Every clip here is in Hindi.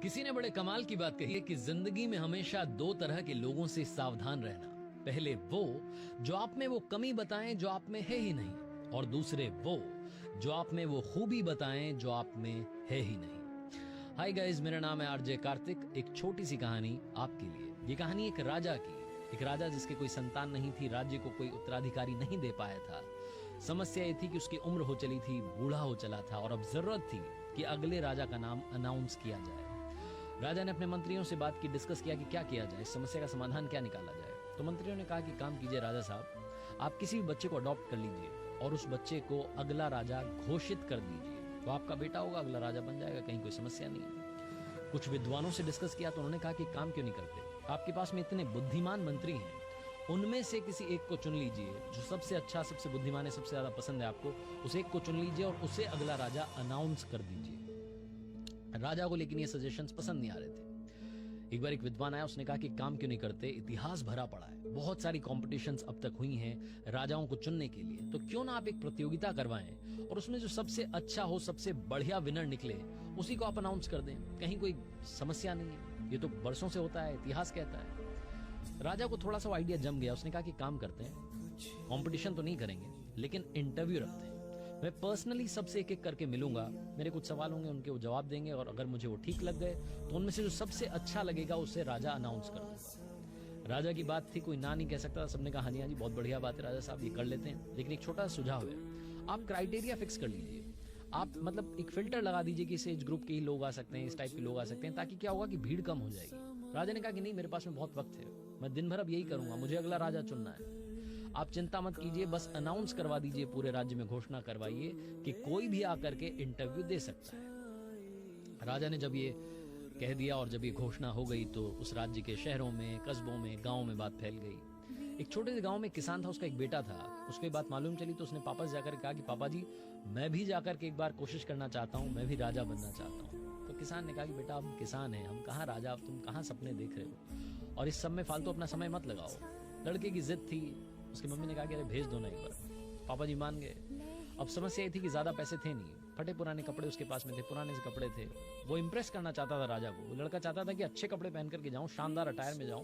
किसी ने बड़े कमाल की बात कही है कि जिंदगी में हमेशा दो तरह के लोगों से सावधान रहना। पहले वो जो आप में वो कमी बताएं जो आप में है ही नहीं, और दूसरे वो जो आप में वो खूबी बताएं जो आप में है ही नहीं। हाय गाइस, मेरा नाम है आरजे कार्तिक। एक छोटी सी कहानी आपके लिए। ये कहानी एक राजा की, एक राजा जिसके कोई संतान नहीं थी, राज्य को कोई उत्तराधिकारी नहीं दे पाया था। समस्या ये थी कि उसकी उम्र हो चली थी, बूढ़ा हो चला था, और अब जरूरत थी कि अगले राजा का नाम अनाउंस किया जाए। राजा ने अपने मंत्रियों से बात की, डिस्कस किया कि क्या किया जाए, इस समस्या का समाधान क्या निकाला जाए। तो मंत्रियों ने कहा कि काम कीजिए राजा साहब, आप किसी भी बच्चे को अडॉप्ट कर लीजिए और उस बच्चे को अगला राजा घोषित कर दीजिए, तो आपका बेटा होगा, अगला राजा बन जाएगा, कहीं कोई समस्या नहीं है। कुछ विद्वानों से डिस्कस किया तो उन्होंने कहा कि काम क्यों नहीं करते, आपके पास में इतने बुद्धिमान मंत्री हैं, उनमें से किसी एक को चुन लीजिए जो सबसे अच्छा, सबसे बुद्धिमान है, सबसे ज्यादा पसंद है आपको, उस एक को चुन लीजिए और उसे अगला राजा अनाउंस कर दीजिए। राजा को लेकिन ये सजेशंस पसंद नहीं आ रहे थे। एक बार एक विद्वान आया, उसने कहा कि काम क्यों नहीं करते, इतिहास भरा पड़ा है, बहुत सारी कॉम्पिटिशंस अब तक हुई हैं राजाओं को चुनने के लिए, तो क्यों ना आप एक प्रतियोगिता करवाएं और उसमें जो सबसे अच्छा हो, सबसे बढ़िया विनर निकले, उसी को आप अनाउंस कर दें, कहीं कोई समस्या नहीं है, ये तो बरसों से होता है, इतिहास कहता है। राजा को थोड़ा सा आइडिया जम गया, उसने कहा कि काम करते हैं, कंपटीशन तो नहीं करेंगे लेकिन इंटरव्यू रखते हैं, मैं पर्सनली सबसे एक एक करके मिलूंगा, मेरे कुछ सवाल होंगे, उनके वो जवाब देंगे, और अगर मुझे वो ठीक लग गए तो उनमें से जो सबसे अच्छा लगेगा उसे राजा अनाउंस कर दूंगा। राजा की बात थी, कोई ना नहीं कह सकता, सबने कहा हाँ जी बहुत बढ़िया बात है राजा साहब, ये कर लेते हैं, लेकिन एक छोटा सा सुझाव है, आप क्राइटेरिया फिक्स कर लीजिए, आप मतलब एक फिल्टर लगा दीजिए कि इस एज ग्रुप के ही लोग आ सकते हैं, इस टाइप के लोग आ सकते हैं, ताकि क्या होगा कि भीड़ कम हो जाएगी। राजा ने कहा कि नहीं, मेरे पास में बहुत वक्त है, मैं दिन भर अब यही करूंगा, मुझे अगला राजा चुनना है, आप चिंता मत कीजिए, बस अनाउंस करवा दीजिए, पूरे राज्य में घोषणा करवाइए कि कोई भी आकर के इंटरव्यू दे सकता है। राजा ने जब ये कह दिया और जब ये घोषणा हो गई तो उस राज्य के शहरों में, कस्बों में, गांव में बात फैल गई। एक छोटे से गांव में किसान था, उसका एक बेटा था, उसको ये बात मालूम चली तो उसने पापा से जाकर कहा कि पापा जी, मैं भी जाकर के एक बार कोशिश करना चाहता हूँ, मैं भी राजा बनना चाहता हूँ। तो किसान ने कहा कि बेटा, हम किसान हैं, हम कहाँ राजा, तुम कहाँ सपने देख रहे हो, और इस सब में फालतू अपना समय मत लगाओ। लड़के की जिद थी, उसकी मम्मी ने कहा कि अरे भेज दो ना एक बार। पापा जी मान गए। अब समस्या ये थी कि ज्यादा पैसे थे नहीं, फटे पुराने कपड़े उसके पास में थे, पुराने से कपड़े थे, वो इंप्रेस करना चाहता था राजा को। वो लड़का चाहता था कि अच्छे कपड़े पहन करके जाऊं, शानदार अटायर में जाऊं,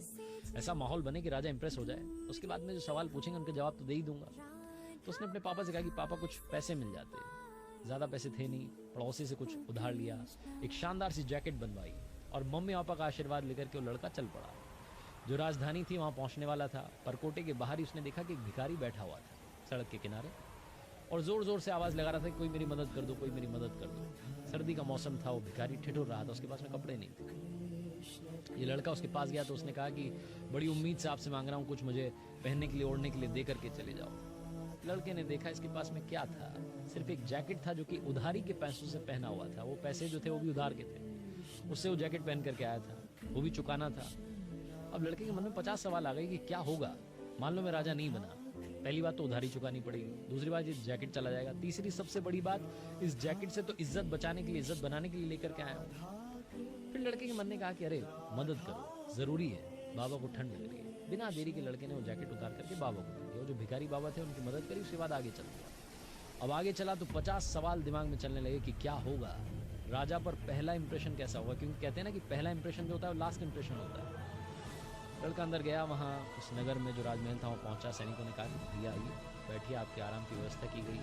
ऐसा माहौल बने कि राजा इंप्रेस हो जाए, उसके बाद में जो सवाल पूछेंगे उनके जवाब तो दे ही दूंगा। तो उसने अपने पापा से कहा कि पापा कुछ पैसे मिल जाते, ज्यादा पैसे थे नहीं, पड़ोसी से कुछ उधार लिया, एक शानदार सी जैकेट बनवाई, और मम्मी पापा का आशीर्वाद लेकर के वो लड़का चल पड़ा। जो राजधानी थी वहां पहुंचने वाला था, परकोटे के बाहर ही उसने देखा कि एक भिखारी बैठा हुआ था सड़क के किनारे, और जोर जोर से आवाज लगा रहा था कि कोई मेरी मदद कर दो, कोई मेरी मदद कर दो। सर्दी का मौसम था, वो भिखारी ठिठुर रहा था, उसके पास में कपड़े नहीं थे। ये लड़का उसके पास गया तो उसने कहा कि बड़ी उम्मीद से आपसे मांग रहा हूँ, कुछ मुझे पहनने के लिए, ओढ़ने के लिए दे करके चले जाओ। लड़के ने देखा इसके पास में क्या था, सिर्फ एक जैकेट था जो कि उधारी के पैसों से पहना हुआ था, वो पैसे जो थे वो भी उधार के थे, उससे वो जैकेट पहन करके आया था, वो भी चुकाना था। अब लड़के के मन में 50 सवाल आ गए कि क्या होगा, मान लो मैं राजा नहीं बना, पहली बात तो उधारी चुकानी पड़ेगी, दूसरी बात ये जैकेट चला जाएगा, तीसरी सबसे बड़ी बात, इस जैकेट से तो इज्जत बचाने के लिए, इज्जत बनाने के लिए लेकर के आया हूँ। फिर लड़के के मन ने कहा कि अरे मदद करो, जरूरी है, बाबा को ठंड लग रही है। बिना देरी के लड़के ने वो जैकेट उतार करके बाबा को दे दिया। जो भिखारी बाबा थे उनकी मदद करी, उसके बाद आगे चल दिया। अब आगे चला तो 50 सवाल दिमाग में चलने लगे कि क्या होगा, राजा पर पहला इंप्रेशन कैसा होगा, क्योंकि कहते हैं ना कि पहला इंप्रेशन जो होता है वो लास्ट इंप्रेशन होता है। लड़का अंदर गया, वहाँ उस नगर में जो राजमहल था वहाँ पहुंचा, सैनिकों ने कहा कि भैया आइए बैठिए, आपके आराम की व्यवस्था की गई।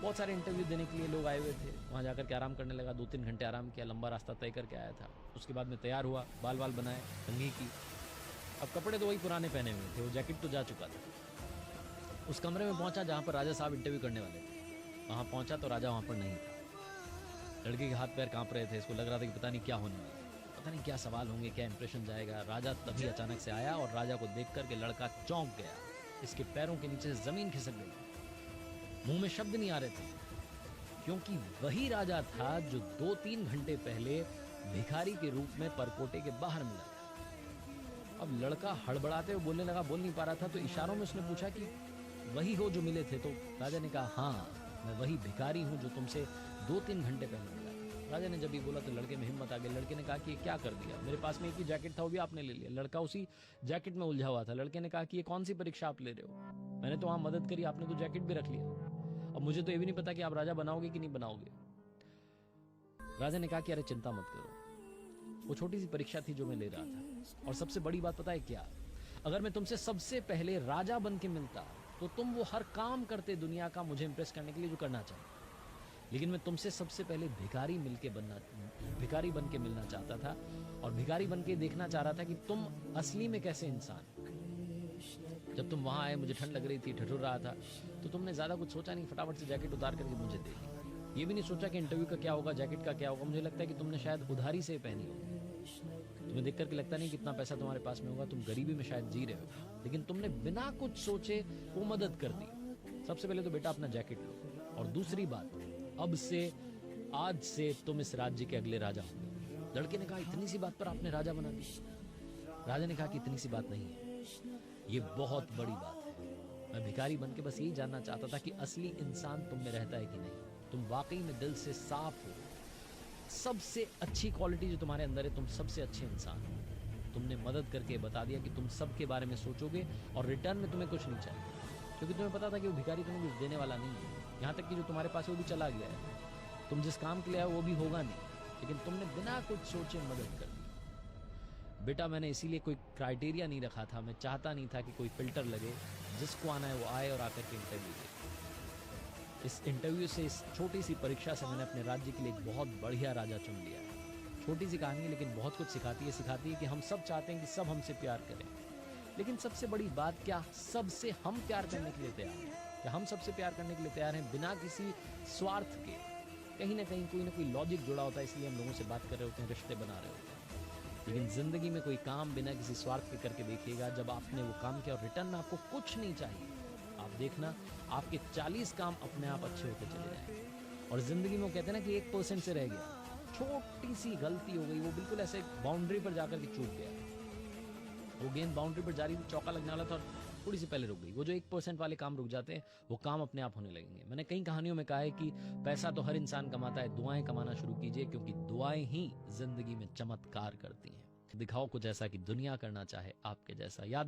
बहुत सारे इंटरव्यू देने के लिए लोग आए हुए थे, वहाँ जाकर के आराम करने लगा, 2-3 घंटे आराम किया, लंबा रास्ता तय करके आया था। उसके बाद में तैयार हुआ, बाल बाल बनाए, कंघी की। अब कपड़े तो वही पुराने पहने हुए थे, वो जैकेट तो जा चुका था। उस कमरे में पहुंचा जहाँ पर राजा साहब इंटरव्यू करने वाले थे, वहाँ पहुंचा तो राजा वहाँ पर नहीं था। लड़के के हाथ पैर कांप रहे थे, इसको लग रहा था कि पता नहीं क्या होने वाला, पता नहीं क्या सवाल होंगे, क्या इंप्रेशन जाएगा। राजा तभी अचानक से आया और राजा को देख करके लड़का चौंक गया, इसके पैरों के नीचे से जमीन खिसक गई, मुंह में शब्द नहीं आ रहे थे, क्योंकि वही राजा था जो 2-3 घंटे पहले भिखारी के रूप में परकोटे के बाहर मिला था। अब लड़का हड़बड़ाते हुए बोलने लगा, बोल नहीं पा रहा था, तो इशारों में उसने पूछा कि वही हो जो मिले थे। तो राजा ने कहा हाँ, मैं वही भिखारी हूं जो तुमसे 2-3 घंटे पहले मिला। राजा ने जब ये बोला तो लड़के में हिम्मत आ गई। लड़के ने कहा कि ये क्या कर दिया, मेरे पास में एक ही जैकेट था, वो भी आपने ले लिया। लड़का उसी जैकेट में उलझा हुआ था। लड़के ने कहा कि ये कौन सी परीक्षा आप ले रहे हो, मैंने तो वहां मदद करी, आपने तो जैकेट भी रख लिया, अब मुझे तो ये भी नहीं पता कि आप राजा बनाओगे कि नहीं बनाओगे। राजा ने कहा कि अरे चिंता मत करो, वो छोटी सी परीक्षा थी जो मैं ले रहा था। और सबसे बड़ी बात पता है क्या? अगर मैं तुमसे सबसे पहले राजा बन के मिलता तो तुम वो हर काम करते दुनिया का मुझे इंप्रेस करने के लिए जो करना चाहते। लेकिन मैं तुमसे सबसे पहले भिखारी बन के मिलना चाहता था, और भिखारी बन के देखना चाह रहा था कि तुम असली में कैसे इंसान हो। जब तुम वहां आए, मुझे ठंड लग रही थी, ठिठुर रहा था, तो तुमने ज्यादा कुछ सोचा नहीं, फटाफट से जैकेट उतार करके मुझे दे दी। ये भी नहीं सोचा कि इंटरव्यू का क्या होगा, जैकेट का क्या होगा। मुझे लगता है कि तुमने शायद उधारी से पहनी होगी। तुम्हें देख करके लगता नहीं कितना पैसा तुम्हारे पास में होगा, तुम गरीबी में शायद जी रहे हो, लेकिन तुमने बिना कुछ सोचे वो मदद कर दी। सबसे पहले तो बेटा अपना जैकेट लो, और दूसरी बात, अब से आज से तुम इस राज्य के अगले राजा होंगे। लड़के ने कहा इतनी सी बात पर आपने राजा बना दी? राजा ने कहा कि इतनी सी बात नहीं है, ये बहुत बड़ी बात है। मैं भिखारी बन के बस यही जानना चाहता था कि असली इंसान तुम में रहता है कि नहीं, तुम वाकई में दिल से साफ हो। सबसे अच्छी क्वालिटी जो तुम्हारे अंदर है, तुम सबसे अच्छे इंसान हो। तुमने मदद करके बता दिया कि तुम सबके बारे में सोचोगे और रिटर्न में तुम्हें कुछ नहीं चाहिए, क्योंकि तुम्हें पता था कि वो भिखारी तुम्हें कुछ देने वाला नहीं है। यहाँ तक कि जो तुम्हारे पास है वो भी चला गया है, तुम जिस काम के लिए आए वो भी होगा नहीं, लेकिन तुमने बिना कुछ सोचे मदद कर दी। बेटा मैंने इसीलिए कोई क्राइटेरिया नहीं रखा था, मैं चाहता नहीं था कि कोई फिल्टर लगे, जिसको आना है वो आए और आकर के इंटरव्यू दे। इस इंटरव्यू से, इस छोटी सी परीक्षा से मैंने अपने राज्य के लिए एक बहुत बढ़िया राजा चुन लिया है। छोटी सी कहानी है लेकिन बहुत कुछ सिखाती है कि हम सब चाहते हैं कि सब हमसे प्यार करें, लेकिन सबसे बड़ी बात, क्या सबसे हम प्यार करने के लिए तैयार हैं? क्या हम सबसे प्यार करने के लिए तैयार हैं बिना किसी स्वार्थ के? कहीं ना कहीं कोई ना कोई लॉजिक जुड़ा होता है, इसलिए हम लोगों से बात कर रहे होते हैं, रिश्ते बना रहे होते हैं। लेकिन जिंदगी में कोई काम बिना किसी स्वार्थ के करके देखिएगा, जब आपने वो काम किया और रिटर्न में आपको कुछ नहीं चाहिए, आप देखना आपके 40 काम अपने आप अच्छे होते चले जाएंगे। और जिंदगी में वो कहते हैं ना कि 1% से रह गया, छोटी सी गलती हो गई, वो बिल्कुल ऐसे बाउंड्री पर जाकर के चूक गया। वो गेंद बाउंड्री पर जा रही थी, चौका लगने वाला था और थोड़ी सी पहले रुक गई। वो जो 1% वाले काम रुक जाते हैं, वो काम अपने आप होने लगेंगे। मैंने कई कहानियों में कहा है कि पैसा तो हर इंसान कमाता है, दुआएं कमाना शुरू कीजिए, क्योंकि दुआएं ही जिंदगी में चमत्कार करती हैं। दिखाओ कुछ ऐसा कि दुनिया करना चाहे आपके जैसा। याद